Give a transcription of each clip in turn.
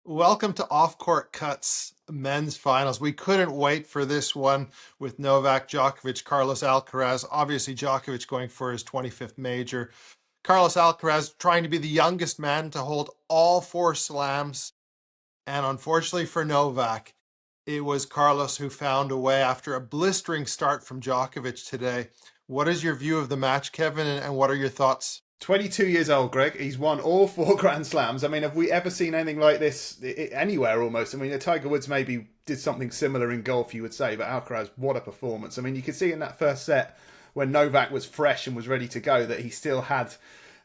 Welcome to Off Court Cuts men's finals. We couldn't wait for this one with Novak Djokovic, Carlos Alcaraz. Obviously, Djokovic going for his 25th major. Carlos Alcaraz trying to be the youngest man to hold all four slams. And unfortunately for Novak, it was Carlos who found a way after a blistering start from Djokovic today. What is your view of the match, Kevin, and what are your thoughts? 22 years old, Greg. He's won all four Grand Slams. I mean, have we ever seen anything like this anywhere almost? I mean, Tiger Woods maybe did something similar in golf, you would say, but Alcaraz, what a performance. I mean, you could see in that first set when Novak was fresh and was ready to go that he still had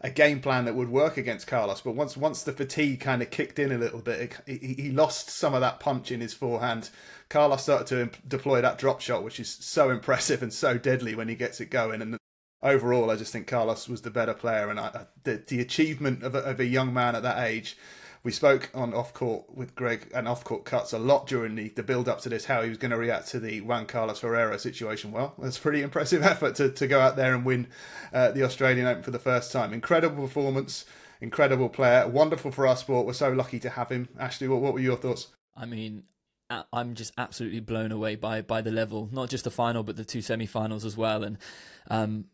a game plan that would work against Carlos. But once the fatigue kind of kicked in a little bit, he lost some of that punch in his forehand. Carlos started to deploy that drop shot, which is so impressive and so deadly when he gets it going. And overall, I just think Carlos was the better player, and the achievement of a young man at that age. We spoke on off court with Greg and off court cuts a lot during the build up to this, how he was going to react to the Juan Carlos Ferreira situation. Well, that's a pretty impressive effort to go out there and win the Australian Open for the first time. Incredible performance, incredible player, wonderful for our sport. We're so lucky to have him. Ashley, what were your thoughts? I mean, I'm just absolutely blown away by the level, not just the final, but the two semi-finals as well. And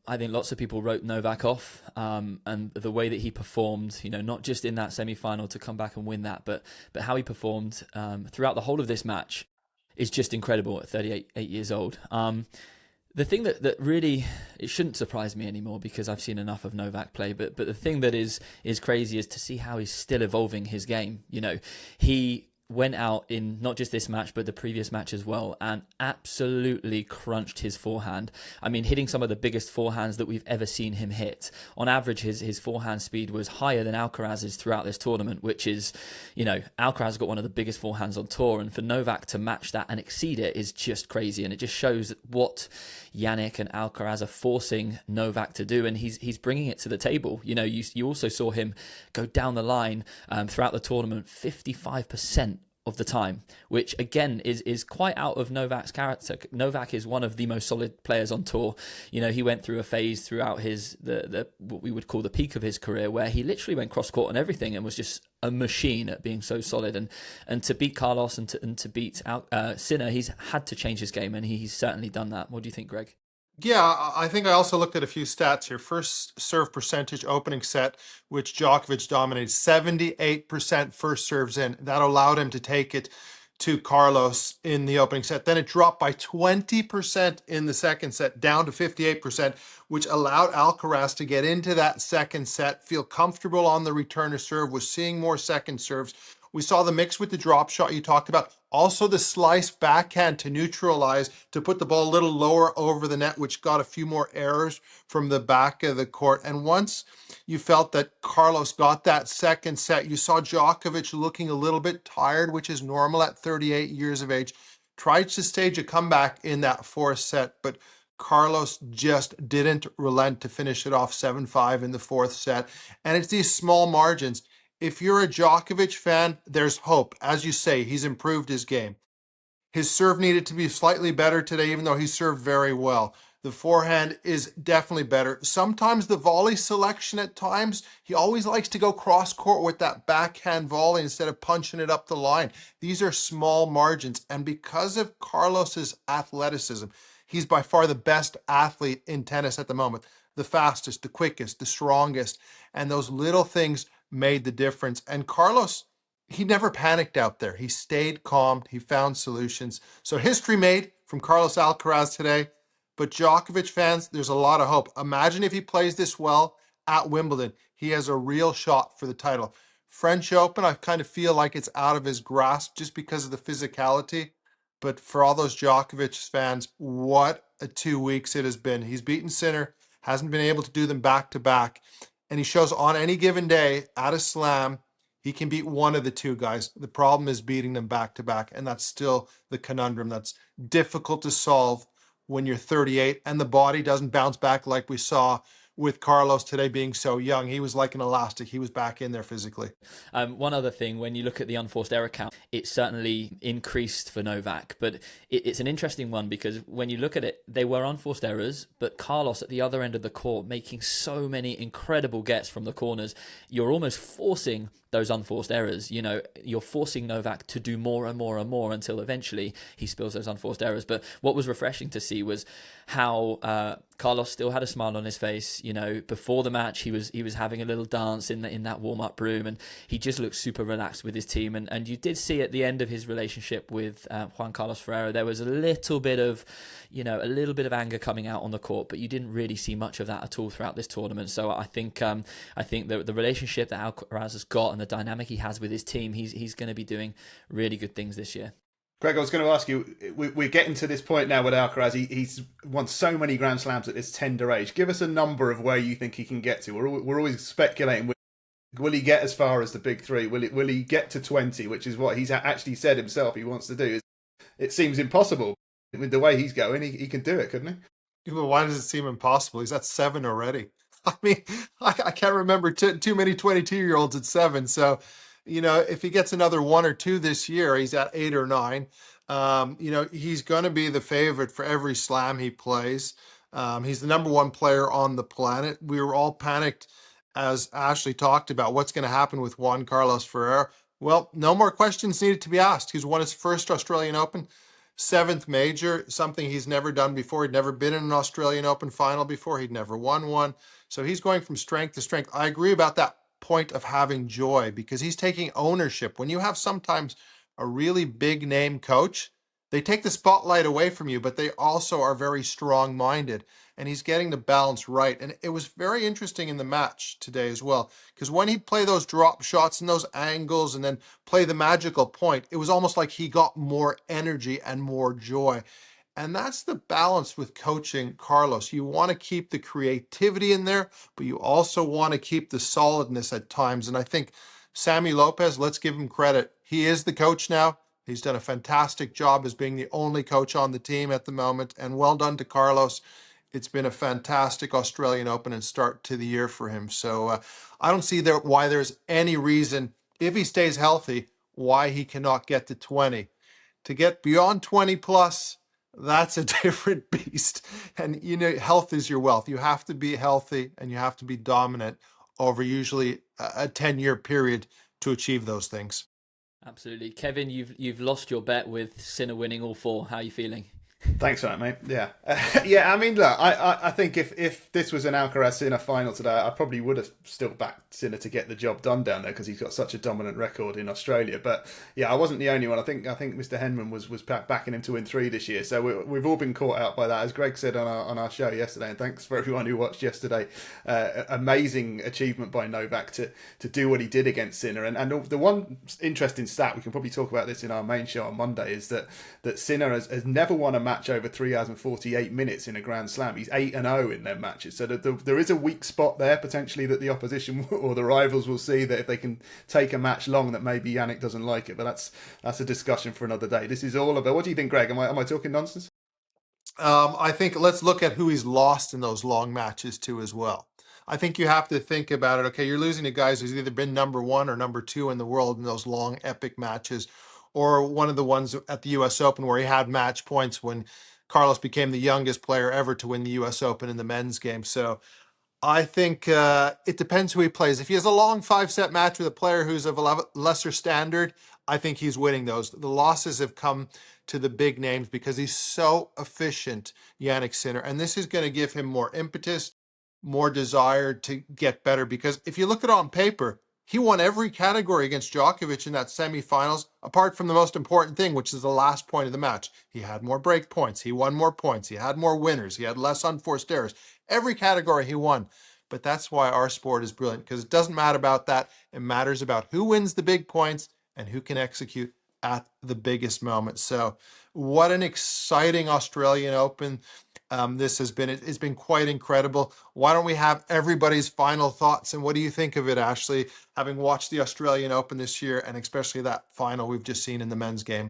I think lots of people wrote Novak off, and the way that he performed, not just in that semi-final to come back and win that, but how he performed throughout the whole of this match is just incredible at 38 years old. The thing that really, it shouldn't surprise me anymore because I've seen enough of Novak play, but the thing that is crazy is to see how he's still evolving his game. He went out in not just this match but the previous match as well and absolutely crunched his forehand. I mean, hitting some of the biggest forehands that we've ever seen him hit. On average, his forehand speed was higher than Alcaraz's throughout this tournament, which is, Alcaraz got one of the biggest forehands on tour, and for Novak to match that and exceed it is just crazy, and it just shows what Yannick and Alcaraz are forcing Novak to do, and he's bringing it to the table. You also saw him go down the line throughout the tournament 55% of the time, which again is quite out of Novak's character. Novak is one of the most solid players on tour. He went through a phase throughout the what we would call the peak of his career, where he literally went cross court on everything and was just a machine at being so solid. And to beat Carlos and to beat Sinner, he's had to change his game, and he's certainly done that. What do you think, Greg? Yeah, I think I also looked at a few stats here. First serve percentage opening set, which Djokovic dominated, 78% first serves in. That allowed him to take it to Carlos in the opening set. Then it dropped by 20% in the second set, down to 58%, which allowed Alcaraz to get into that second set, feel comfortable on the return to serve, was seeing more second serves. We saw the mix with the drop shot you talked about. Also the slice backhand to neutralize, to put the ball a little lower over the net, which got a few more errors from the back of the court. And once you felt that Carlos got that second set, you saw Djokovic looking a little bit tired, which is normal at 38 years of age. Tried to stage a comeback in that fourth set, but Carlos just didn't relent to finish it off 7-5 in the fourth set. And it's these small margins. If you're a Djokovic fan, there's hope. As you say, he's improved his game. His serve needed to be slightly better today, even though he served very well. The forehand is definitely better. Sometimes the volley selection at times, he always likes to go cross court with that backhand volley instead of punching it up the line. These are small margins. And because of Carlos's athleticism, he's by far the best athlete in tennis at the moment. The fastest, the quickest, the strongest. And those little things made the difference. And Carlos, he never panicked out there. He stayed calm. He found solutions. So history made from Carlos Alcaraz today. But Djokovic fans, there's a lot of hope. Imagine if he plays this well at Wimbledon. He has a real shot for the title. French Open, I kind of feel like it's out of his grasp just because of the physicality. But for all those Djokovic fans, what a 2 weeks it has been. He's beaten Sinner, hasn't been able to do them back to back. And he shows on any given day at a slam, he can beat one of the two guys. The problem is beating them back to back. And that's still the conundrum that's difficult to solve when you're 38 and the body doesn't bounce back like we saw with Carlos today being so young. He was like an elastic. He was back in there physically. One other thing, when you look at the unforced error count, it certainly increased for Novak, but it's an interesting one because when you look at it, they were unforced errors, but Carlos at the other end of the court making so many incredible gets from the corners, you're almost forcing those unforced errors. You know, you're forcing Novak to do more and more and more until eventually he spills those unforced errors. But what was refreshing to see was how Carlos still had a smile on his face. You know, before the match, he was having a little dance in that warm up room, and he just looked super relaxed with his team. And you did see at the end of his relationship with Juan Carlos Ferrero, there was a little bit of anger coming out on the court, but you didn't really see much of that at all throughout this tournament. So I think the relationship that Alcaraz has got and the dynamic he has with his team, he's going to be doing really good things this year. Greg, I was going to ask you, we're getting to this point now with Alcaraz. He's won so many Grand Slams at this tender age. Give us a number of where you think he can get to. We're always speculating. Will he get as far as the big three? Will he get to 20, which is what he's actually said himself he wants to do? It seems impossible. With the way he's going, he can do it, couldn't he? But why does it seem impossible? He's at 7 already. I mean, I can't remember too many 22-year-olds at 7. So, you know, if he gets another 1 or 2 this year, he's at 8 or 9. You know, he's going to be the favorite for every slam he plays. He's the number 1 player on the planet. We were all panicked, as Ashley talked about, what's going to happen with Juan Carlos Ferrer. Well, no more questions needed to be asked. He's won his first Australian Open, 7th major, something he's never done before. He'd never been in an Australian Open final before. He'd never won one. So he's going from strength to strength. I agree about that point of having joy, because he's taking ownership. When you have sometimes a really big name coach, they take the spotlight away from you, but they also are very strong-minded, and he's getting the balance right. And it was very interesting in the match today as well, because when he'd play those drop shots and those angles and then play the magical point, it was almost like he got more energy and more joy. And that's the balance with coaching Carlos. You want to keep the creativity in there, but you also want to keep the solidness at times. And I think Sammy Lopez, let's give him credit. He is the coach now. He's done a fantastic job as being the only coach on the team at the moment. And well done to Carlos. It's been a fantastic Australian Open and start to the year for him. So I don't see why there's any reason, if he stays healthy, why he cannot get to 20. To get beyond 20 plus, that's a different beast. And, you know, health is your wealth. You have to be healthy and you have to be dominant over usually a 10-year period to achieve those things. Absolutely. Kevin, you've lost your bet with Sinner winning all 4. How are you feeling? Thanks for that, mate. Yeah. Yeah, I mean, look, I think if this was an Alcaraz-Sinner final today, I probably would have still backed Sinner to get the job done down there because he's got such a dominant record in Australia. But yeah, I wasn't the only one. I think Mr. Henman was backing him to win 3 this year. So we've all been caught out by that. As Greg said on our show yesterday, and thanks for everyone who watched yesterday, amazing achievement by Novak to do what he did against Sinner. And the one interesting stat, we can probably talk about this in our main show on Monday, is that Sinner has never won a match over 3 hours and 48 minutes in a Grand Slam. He's 8-0 in their matches. So there is a weak spot there, potentially, that the opposition or the rivals will see, that if they can take a match long, that maybe Yannick doesn't like it. But that's a discussion for another day. This is all about... What do you think, Greg? Am I talking nonsense? I think let's look at who he's lost in those long matches too as well. I think you have to think about it. Okay, you're losing to guys who's either been number 1 or number 2 in the world in those long epic matches, or one of the ones at the U.S. Open where he had match points when Carlos became the youngest player ever to win the U.S. Open in the men's game. So I think it depends who he plays. If he has a long 5-set match with a player who's of a lesser standard, I think he's winning those. The losses have come to the big names because he's so efficient, Yannick Sinner. And this is going to give him more impetus, more desire to get better. Because if you look at it on paper, he won every category against Djokovic in that semifinals, apart from the most important thing, which is the last point of the match. He had more break points. He won more points. He had more winners. He had less unforced errors. Every category he won. But that's why our sport is brilliant, because it doesn't matter about that. It matters about who wins the big points and who can execute at the biggest moment. So what an exciting Australian Open this has been. It's been quite incredible. Why don't we have everybody's final thoughts? And what do you think of it, Ashley, having watched the Australian Open this year, and especially that final we've just seen in the men's game?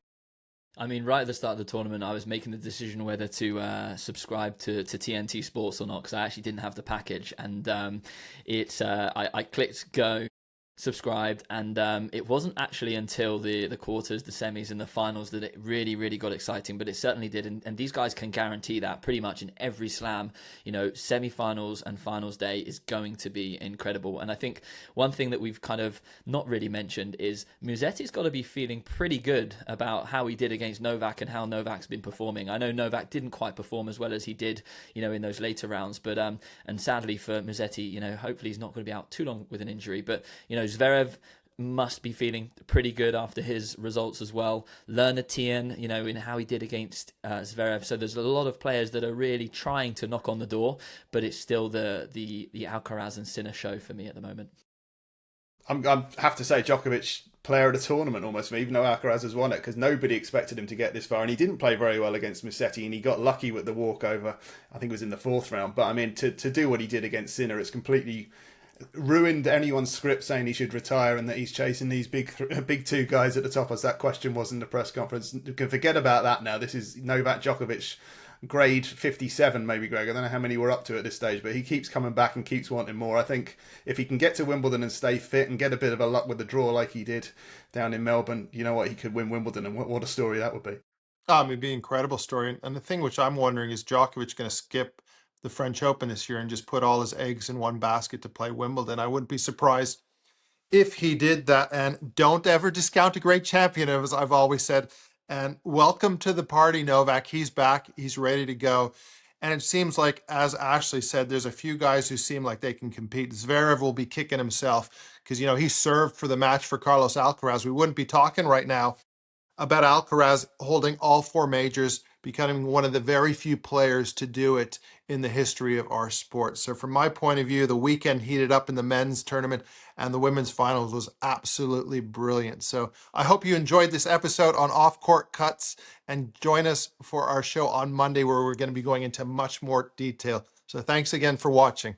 I mean, right at the start of the tournament, I was making the decision whether to subscribe to TNT Sports or not, because I actually didn't have the package. And I clicked go. subscribed, and it wasn't actually until the quarters, the semis, and the finals that it really got exciting, but it certainly did, and these guys can guarantee that pretty much in every slam. Semi-finals and finals day is going to be incredible. And I think one thing that we've kind of not really mentioned is Musetti's got to be feeling pretty good about how he did against Novak and how Novak's been performing. I know Novak didn't quite perform as well as he did in those later rounds, but and sadly for Musetti, hopefully he's not going to be out too long with an injury, but Zverev must be feeling pretty good after his results as well. Lerner Tien, in how he did against Zverev. So there's a lot of players that are really trying to knock on the door, but it's still the Alcaraz and Sinner show for me at the moment. I have to say, Djokovic, player of the tournament almost for me, even though Alcaraz has won it, because nobody expected him to get this far, and he didn't play very well against Musetti, and he got lucky with the walkover. I think it was in the fourth round. But I mean, to do what he did against Sinner, it's completely ruined anyone's script saying he should retire and that he's chasing these big two guys at the top, as that question was in the press conference. You can forget about that now. This is Novak Djokovic grade 57 maybe, Greg. I don't know how many we're up to at this stage, but he keeps coming back and keeps wanting more. I think if he can get to Wimbledon and stay fit and get a bit of a luck with the draw like he did down in Melbourne, you know what, he could win Wimbledon, and what a story that would be. It'd be an incredible story. And the thing which I'm wondering is Djokovic going to skip the French Open this year and just put all his eggs in one basket to play Wimbledon? I wouldn't be surprised if he did that. And don't ever discount a great champion, as I've always said. And welcome to the party, Novak. He's back. He's ready to go. And it seems like, as Ashley said, there's a few guys who seem like they can compete. Zverev will be kicking himself because, he served for the match for Carlos Alcaraz. We wouldn't be talking right now about Alcaraz holding all four majors, becoming one of the very few players to do it in the history of our sport. So from my point of view, the weekend heated up in the men's tournament, and the women's finals was absolutely brilliant. So I hope you enjoyed this episode on Off-Court Cuts, and join us for our show on Monday, where we're going to be going into much more detail. So thanks again for watching.